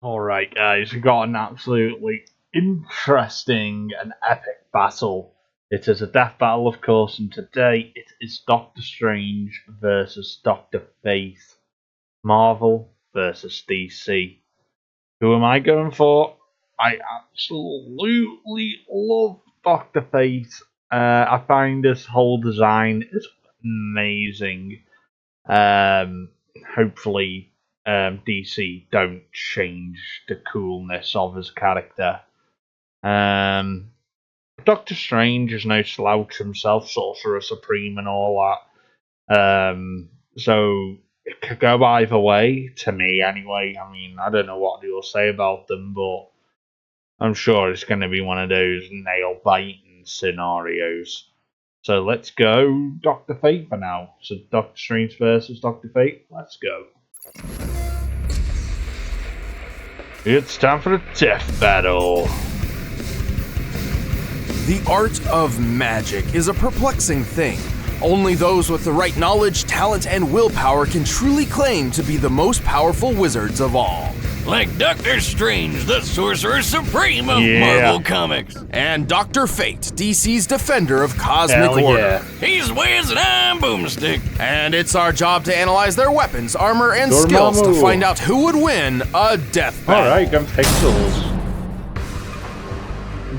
Alright, guys, we got an absolutely interesting and epic battle. It is a death battle, of course, and today it is Doctor Strange versus Doctor Fate. Marvel versus DC. Who am I going for? I absolutely love Doctor Fate. I find this whole design is amazing. Um, Hopefully, DC don't change the coolness of his character. Um, Doctor Strange is no slouch himself, Sorcerer Supreme and all that. So it could go either way to me, anyway. I mean, I don't know what you'll say about them, but I'm sure it's going to be one of those nail biting scenarios. So let's go Doctor Fate for now. So Doctor Strange versus Doctor Fate. Let's go. It's time for the death battle. The art of magic is a perplexing thing. Only those with the right knowledge, talent, and willpower can truly claim to be the most powerful wizards of all. Like Doctor Strange, the Sorcerer Supreme of Marvel Comics. And Dr. Fate, DC's defender of cosmic order. He's Wiz and I'm Boomstick. And it's our job to analyze their weapons, armor, and skills to find out who would win a death battle. Alright, gun pixels.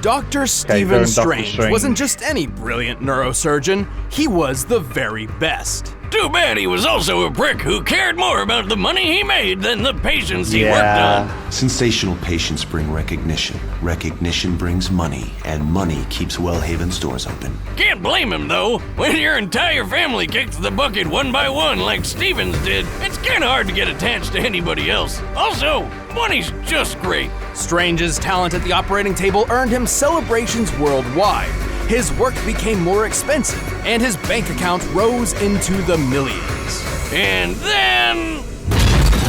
Dr. Stephen Strange wasn't just any brilliant neurosurgeon, he was the very best. Too bad he was also a prick who cared more about the money he made than the patients he worked on. Sensational patients bring recognition. Recognition brings money, and money keeps Wellhaven's doors open. Can't blame him, though. When your entire family kicks the bucket one by one like Stevens did, it's kinda hard to get attached to anybody else. Also, money's just great. Strange's talent at the operating table earned him celebrations worldwide. His work became more expensive, and his bank account rose into the millions. And then...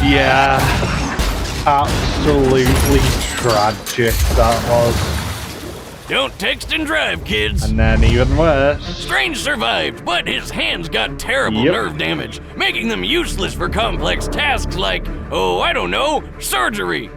Yeah, absolutely tragic that was. Don't text and drive, kids. And then even worse. Strange survived, but his hands got terrible nerve damage, making them useless for complex tasks like, oh, I don't know, surgery.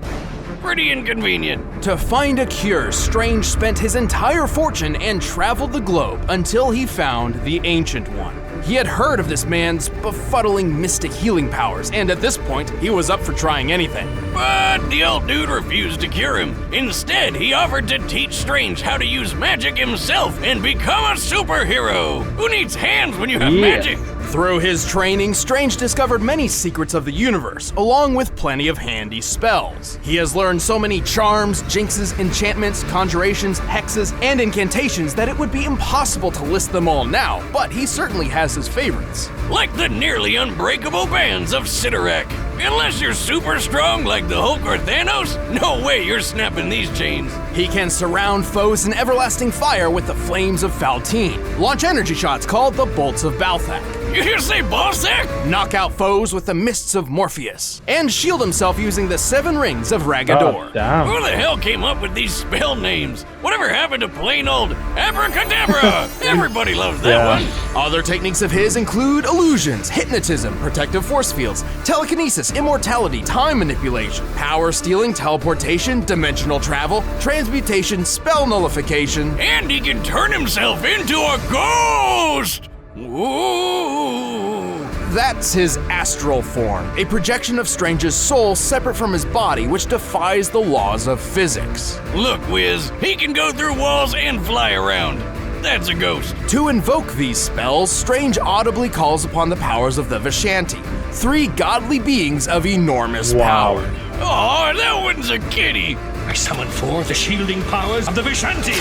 Pretty inconvenient. To find a cure, Strange spent his entire fortune and traveled the globe until he found the Ancient One. He had heard of this man's befuddling mystic healing powers, and at this point, he was up for trying anything. But the old dude refused to cure him. Instead, he offered to teach Strange how to use magic himself and become a superhero. Who needs hands when you have magic? Through his training, Strange discovered many secrets of the universe, along with plenty of handy spells. He has learned so many charms, jinxes, enchantments, conjurations, hexes, and incantations that it would be impossible to list them all now, but he certainly has his favorites. Like the nearly unbreakable bands of Sidorak. Unless you're super strong like the Hulk or Thanos, no way you're snapping these chains. He can surround foes in everlasting fire with the flames of Faltine, launch energy shots called the bolts of Balthak. You hear say Balzac? Knock out foes with the mists of Morpheus, and shield himself using the 7 rings of Ragador. Oh, damn. Who the hell came up with these spell names? Whatever happened to plain old Abracadabra? Everybody loves that one. Other techniques of his include illusions, hypnotism, protective force fields, telekinesis, immortality, time manipulation, power stealing, teleportation, dimensional travel, transmutation, spell nullification. And he can turn himself into a ghost! Ooh. That's his astral form, a projection of Strange's soul separate from his body, which defies the laws of physics. Look, Wiz, he can go through walls and fly around. That's a ghost. To invoke these spells, Strange audibly calls upon the powers of the Vishanti, 3 godly beings of enormous power. Aw, that one's a kitty. I summon forth the shielding powers of the Vishanti.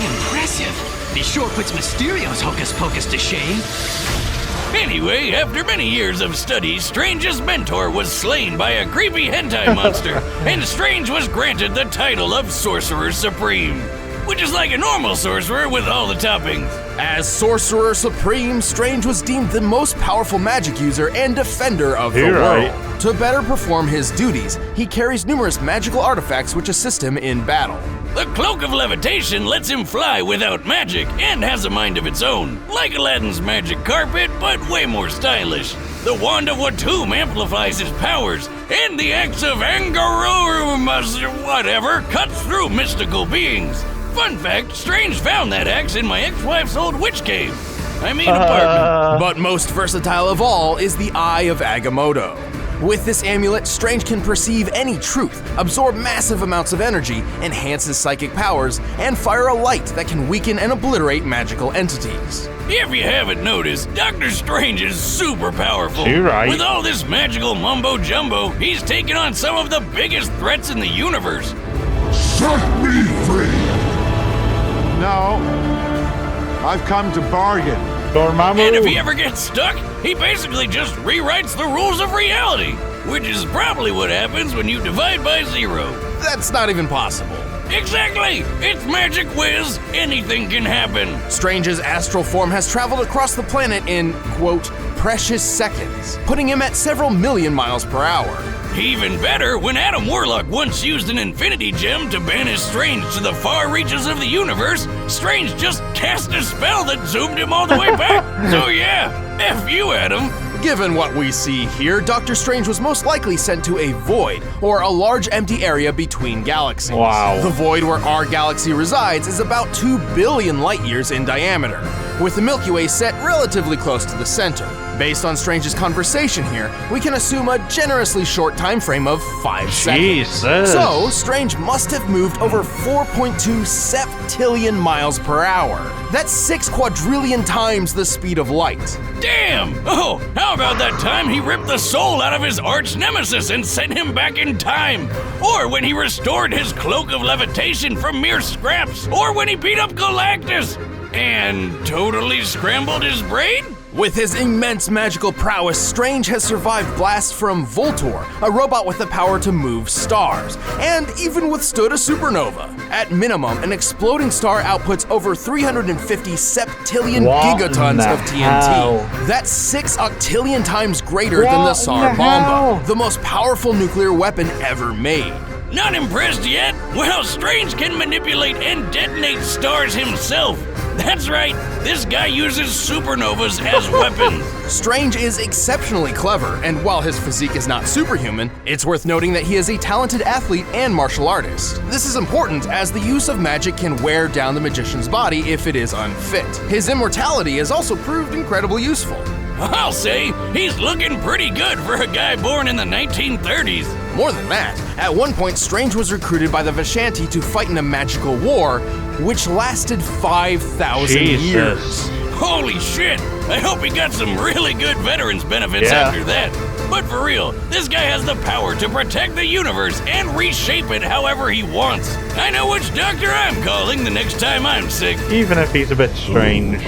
Impressive. This sure puts Mysterio's hocus pocus to shame. Anyway, after many years of study, Strange's mentor was slain by a creepy hentai monster, and Strange was granted the title of Sorcerer Supreme. which is like a normal sorcerer with all the toppings. As Sorcerer Supreme, Strange was deemed the most powerful magic user and defender of the You're world. right. To better perform his duties, he carries numerous magical artifacts which assist him in battle. The Cloak of Levitation lets him fly without magic and has a mind of its own, like Aladdin's magic carpet, but way more stylish. The Wand of Watum amplifies his powers, and the Axe of Angarorum, whatever, cuts through mystical beings. Fun fact, Strange found that axe in my ex-wife's old witch cave. I mean apartment. But most versatile of all is the Eye of Agamotto. With this amulet, Strange can perceive any truth, absorb massive amounts of energy, enhance his psychic powers, and fire a light that can weaken and obliterate magical entities. If you haven't noticed, Doctor Strange is super powerful. You're right. With all this magical mumbo-jumbo, he's taken on some of the biggest threats in the universe. Set me free! No, I've come to bargain. Dormammu. And if he ever gets stuck, he basically just rewrites the rules of reality, which is probably what happens when you divide by 0. That's not even possible. Exactly! It's Magic Whiz. Anything can happen. Strange's astral form has traveled across the planet in, quote, precious seconds, putting him at several million miles per hour. Even better, when Adam Warlock once used an Infinity Gem to banish Strange to the far reaches of the universe, Strange just cast a spell that zoomed him all the way back. So yeah, F you, Adam. Given what we see here, Doctor Strange was most likely sent to a void, or a large empty area between galaxies. Wow. The void where our galaxy resides is about 2 billion light years in diameter, with the Milky Way set relatively close to the center. Based on Strange's conversation here, we can assume a generously short time frame of 5 seconds. Jesus. So, Strange must have moved over 4.2 septillion miles per hour. That's 6 quadrillion times the speed of light. Damn! Oh, how about that time he ripped the soul out of his arch nemesis and sent him back in time? Or when he restored his Cloak of Levitation from mere scraps? Or when he beat up Galactus and totally scrambled his brain? With his immense magical prowess, Strange has survived blasts from Voltor, a robot with the power to move stars, and even withstood a supernova. At minimum, an exploding star outputs over 350 septillion What gigatons the of TNT. hell? That's 6 octillion times greater than the What Tsar the Bomba, hell? the most powerful nuclear weapon ever made. Not impressed yet? Well, Strange can manipulate and detonate stars himself. That's right, this guy uses supernovas as weapons. Strange is exceptionally clever, and while his physique is not superhuman, it's worth noting that he is a talented athlete and martial artist. This is important as the use of magic can wear down the magician's body if it is unfit. His immortality has also proved incredibly useful. I'll say, he's looking pretty good for a guy born in the 1930s. More than that, at one point Strange was recruited by the Vishanti to fight in a magical war, which lasted 5,000 Jesus. years. Holy shit! I hope he got some really good veterans benefits Yeah. after that. But for real, this guy has the power to protect the universe and reshape it however he wants. I know which doctor I'm calling the next time I'm sick. Even if he's a bit strange.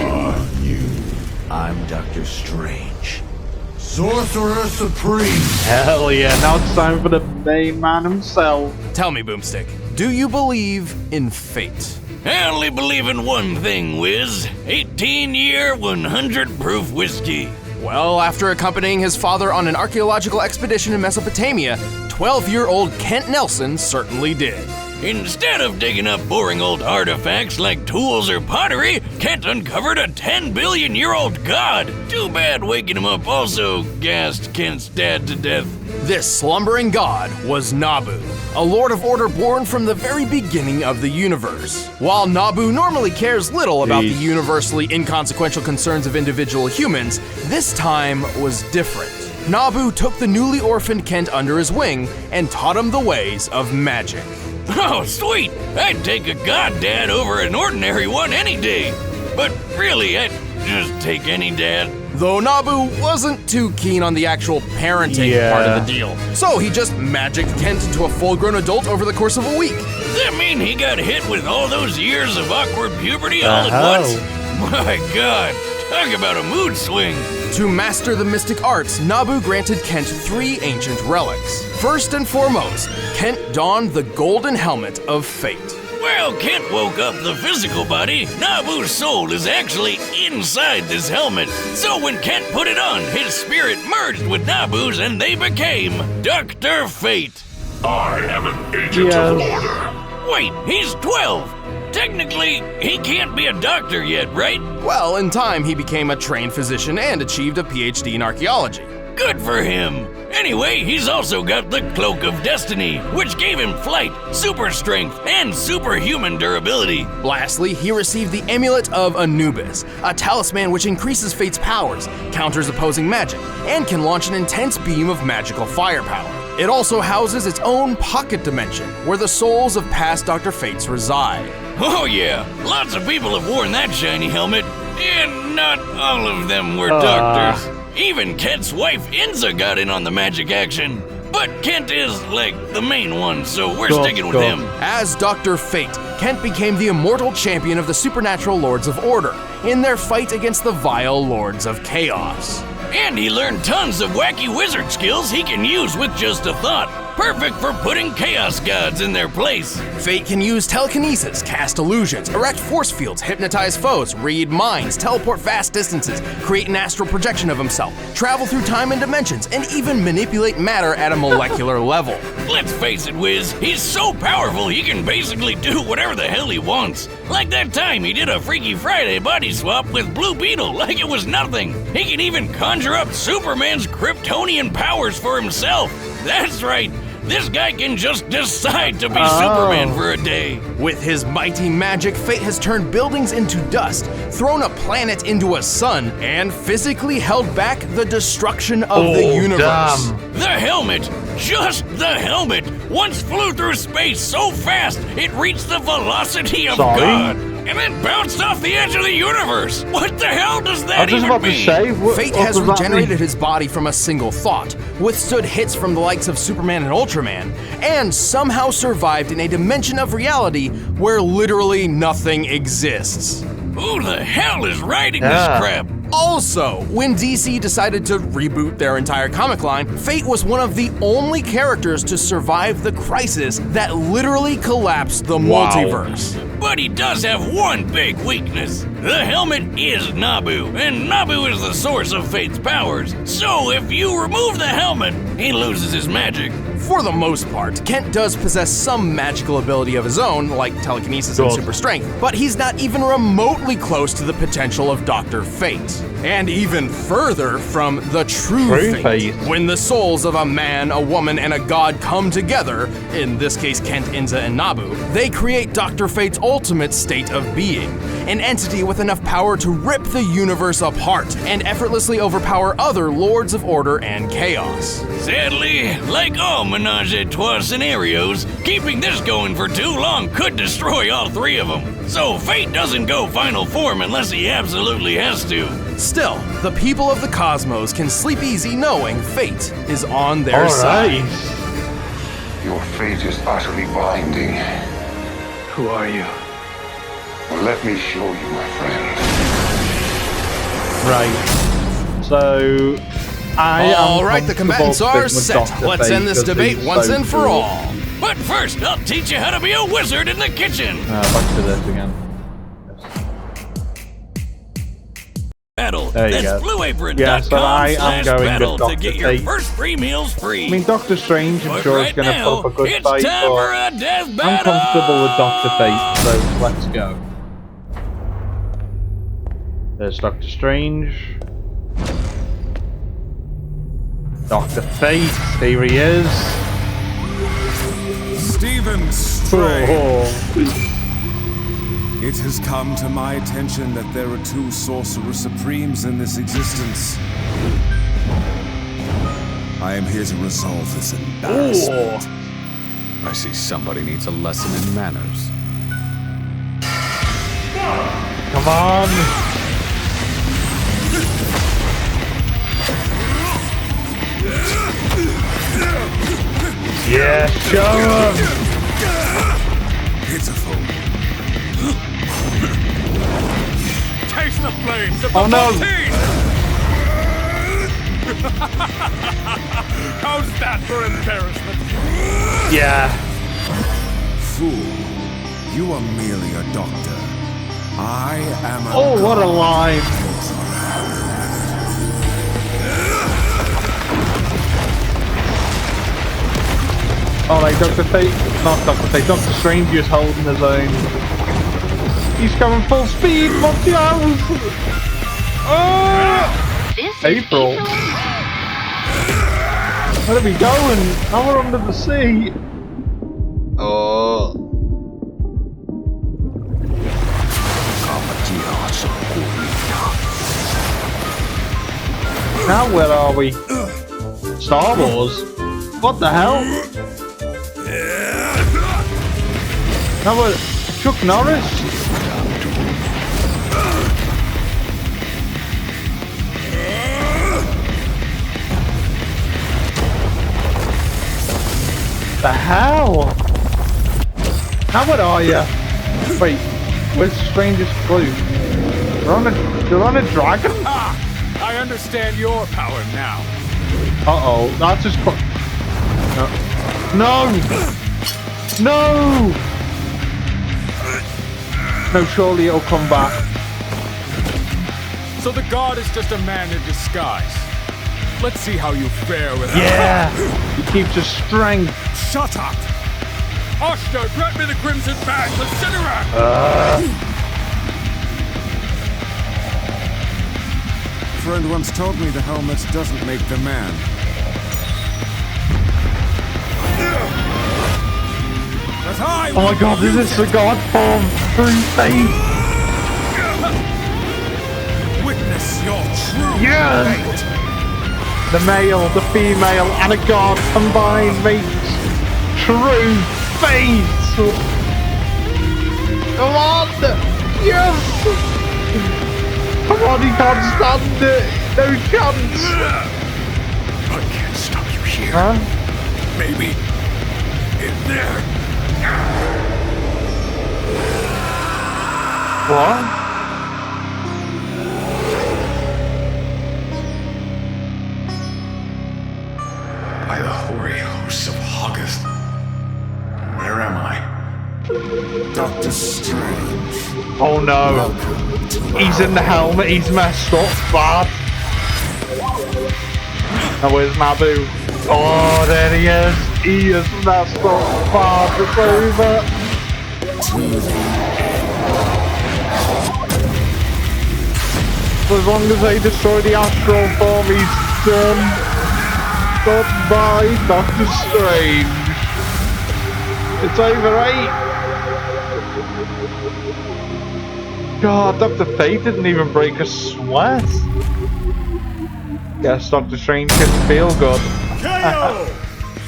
I'm Doctor Strange. Sorcerer Supreme. Hell yeah, now it's time for the main man himself. Tell me, Boomstick, do you believe in fate? I only believe in one thing, Wiz. 18-year, 100-proof whiskey. Well, after accompanying his father on an archaeological expedition in Mesopotamia, 12-year-old Kent Nelson certainly did. Instead of digging up boring old artifacts like tools or pottery, Kent uncovered a 10-billion-year-old god. Too bad waking him up also gassed Kent's dad to death. This slumbering god was Nabu, a Lord of Order born from the very beginning of the universe. While Nabu normally cares little about the Jeez. universally inconsequential concerns of individual humans, this time was different. Nabu took the newly orphaned Kent under his wing and taught him the ways of magic. Oh, sweet! I'd take a god dad over an ordinary one any day. But really, I'd just take any dad. Though Nabu wasn't too keen on the actual parenting Yeah. part of the deal, so he just magicked Kent into a full-grown adult over the course of a week. Does that mean he got hit with all those years of awkward puberty all at hell? once? My god, talk about a mood swing. To master the mystic arts, Nabu granted Kent 3 ancient relics. First and foremost, Kent donned the golden helmet of fate. Well, Kent woke up the physical body. Nabu's soul is actually inside this helmet. So when Kent put it on, his spirit merged with Nabu's and they became Dr. Fate. I am an agent of order. Wait, he's 12. Technically, he can't be a doctor yet, right? Well, in time, he became a trained physician and achieved a PhD in archaeology. Good for him. Anyway, he's also got the Cloak of Destiny, which gave him flight, super strength, and superhuman durability. Lastly, he received the Amulet of Anubis, a talisman which increases Fate's powers, counters opposing magic, and can launch an intense beam of magical firepower. It also houses its own pocket dimension, where the souls of past Dr. Fates reside. Oh yeah, lots of people have worn that shiny helmet, and not all of them were doctors. Even Kent's wife Inza got in on the magic action. But Kent is, like, the main one, so we're sticking with him. As Dr. Fate, Kent became the immortal champion of the supernatural Lords of Order in their fight against the vile Lords of Chaos. And he learned tons of wacky wizard skills he can use with just a thought. Perfect for putting chaos gods in their place. Fate can use telekinesis, cast illusions, erect force fields, hypnotize foes, read minds, teleport vast distances, create an astral projection of himself, travel through time and dimensions, and even manipulate matter at a molecular level. Let's face it, Wiz, he's so powerful he can basically do whatever the hell he wants. Like that time he did a Freaky Friday body swap with Blue Beetle like it was nothing. He can even conjure up Superman's Kryptonian powers for himself. That's right. This guy can just decide to be Superman for a day. With his mighty magic, Fate has turned buildings into dust, thrown a planet into a sun, and physically held back the destruction of the universe. Damn. The helmet, just the helmet, once flew through space so fast it reached the velocity of God. And then bounced off the edge of the universe. What the hell does that even mean? Fate has regenerated his body from a single thought, withstood hits from the likes of Superman and Ultraman, and somehow survived in a dimension of reality where literally nothing exists. Who the hell is writing this crap? Also, when DC decided to reboot their entire comic line, Fate was one of the only characters to survive the crisis that literally collapsed the multiverse. But he does have one big weakness. The helmet is Nabu, and Nabu is the source of Fate's powers. So if you remove the helmet, he loses his magic. For the most part, Kent does possess some magical ability of his own, like telekinesis and super strength, but he's not even remotely close to the potential of Dr. Fate. And even further from the true Fate. When the souls of a man, a woman, and a god come together, in this case Kent, Inza, and Nabu, they create Dr. Fate's ultimate state of being, an entity with enough power to rip the universe apart and effortlessly overpower other Lords of Order and Chaos. Sadly, like all Menage a Trois scenarios, keeping this going for too long could destroy all three of them. So Fate doesn't go final form unless he absolutely has to. Still, the people of the cosmos can sleep easy knowing Fate is on their side. Your fate is utterly binding. Who are you? Well, let me show you, my friend. Right. So, all right, the combatants are set. Let's end this debate once and for all. But first, I'll teach you how to be a wizard in the kitchen. Back to this again. Battle. There you go. BlueApron.com/battle to get your first 3 meals free. I mean, Doctor Strange, I'm sure, is going to put up a good it's fight, time for but a death I'm battle. comfortable with Dr. Fate, so let's go. There's Doctor Strange. Dr. Fate, here he is. Stephen Strange. It has come to my attention that there are 2 Sorcerer Supremes in this existence. I am here to resolve this embarrassment. I see somebody needs a lesson in manners. Come on! Yeah, show him! Pitiful. Taste the flames of Oh no! How's that for embarrassment? Yeah. Fool. You are merely a doctor. I am a Oh, what a line! Alright, Dr. Fate, not Dr. Fate, Dr. Strange is holding his own. He's coming full speed, watch out! April. Where are we going? Now we're under the sea. Oh. Now where are we? Star Wars? What the hell? Now we're Chuck Norris? The hell? Now what are you? Wait, where's Stranger's clue? They're on a dragon? Ah! I understand your power now. Uh-oh, that's just... No! No! No, surely it'll come back. So the god is just a man in disguise. Let's see how you fare with Yeah! He keeps his strength. Shut up! Oshter, grant me the crimson bag, the Cinnerack! A friend once told me the helmet doesn't make the man. But I Oh my god, this is the god form through faith! witness your true Yes! fate. The male, the female, and a god combined makes true fate! Come on! Yes! Come on, he can't stand it! No chance! I can't stop you here. Huh? Maybe in there. What? By the hoary hosts of August. Where am I? Dr. Strange. Oh no. He's in the helmet, he's messed up bad. Now where's Naboo? Oh, there he is. He is messed up bad. It's over. As long as they destroy the astral form, he's done. Goodbye, Doctor Strange. It's over, right? God, Dr. Fate didn't even break a sweat. Guess Dr. Strange can feel good.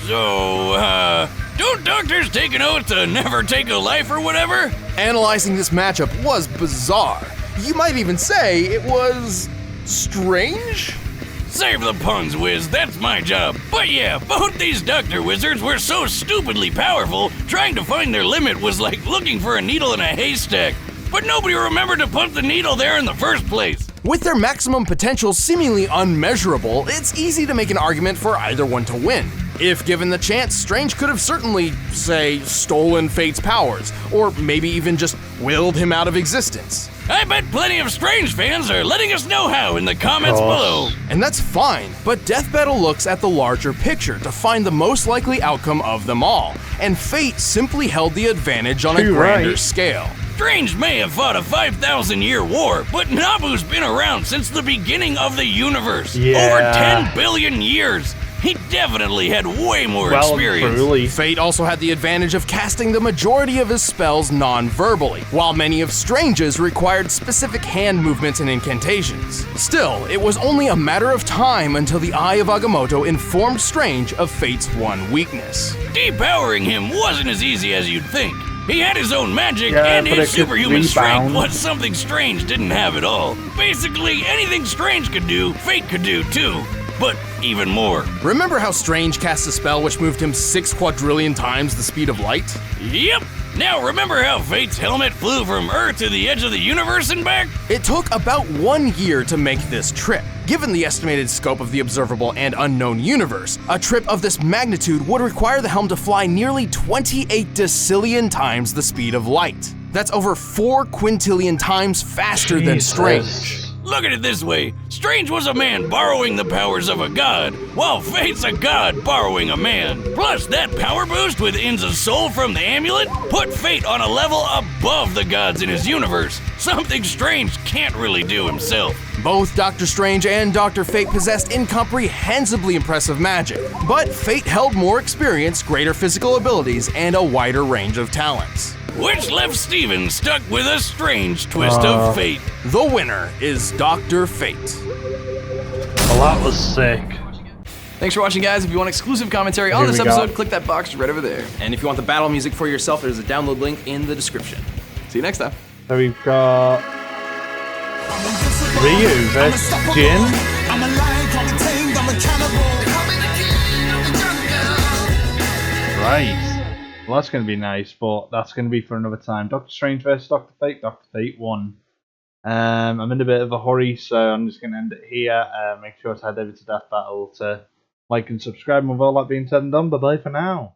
So, don't doctors take an oath to never take a life or whatever? Analyzing this matchup was bizarre. You might even say it was strange? Save the puns, Wiz, that's my job. But yeah, both these doctor wizards were so stupidly powerful, trying to find their limit was like looking for a needle in a haystack. But nobody remembered to put the needle there in the first place. With their maximum potential seemingly unmeasurable, it's easy to make an argument for either one to win. If given the chance, Strange could have certainly, say, stolen Fate's powers, or maybe even just willed him out of existence. I bet plenty of Strange fans are letting us know how in the comments below. And that's fine, but Death Battle looks at the larger picture to find the most likely outcome of them all, and Fate simply held the advantage on a grander scale. Strange may have fought a 5,000-year war, but Naboo's been around since the beginning of the universe. Over 10 billion years. He definitely had way more experience. Fate also had the advantage of casting the majority of his spells non-verbally, while many of Strange's required specific hand movements and incantations. Still, it was only a matter of time until the Eye of Agamotto informed Strange of Fate's one weakness. Depowering him wasn't as easy as you'd think. He had his own magic, and his superhuman strength was something Strange didn't have at all. Basically, anything Strange could do, Fate could do too. But even more. Remember how Strange cast a spell which moved him 6 quadrillion times the speed of light? Yep. Now, remember how Fate's helmet flew from Earth to the edge of the universe and back? It took about 1 year to make this trip. Given the estimated scope of the observable and unknown universe, a trip of this magnitude would require the helm to fly nearly 28 decillion times the speed of light. That's over 4 quintillion times faster than Strange. Look at it this way, Strange was a man borrowing the powers of a god, while Fate's a god borrowing a man. Plus, that power boost with Inza's soul from the amulet put Fate on a level above the gods in his universe, something Strange can't really do himself. Both Doctor Strange and Dr. Fate possessed incomprehensibly impressive magic, but Fate held more experience, greater physical abilities, and a wider range of talents. Which left Steven stuck with a strange twist of fate. The winner is Dr. Fate. Well, that was sick. Thanks for watching, guys. If you want exclusive commentary on this episode, click that box right over there. And if you want the battle music for yourself, there's a download link in the description. See you next time. So we've got Ryu versus Jin. Right. Well, that's going to be nice, but that's going to be for another time. Doctor Strange versus Doctor Fate. Doctor Fate won. I'm in a bit of a hurry, so I'm just going to end it here. Make sure to head over to Death Battle to like and subscribe. And with all that being said and done, bye-bye for now.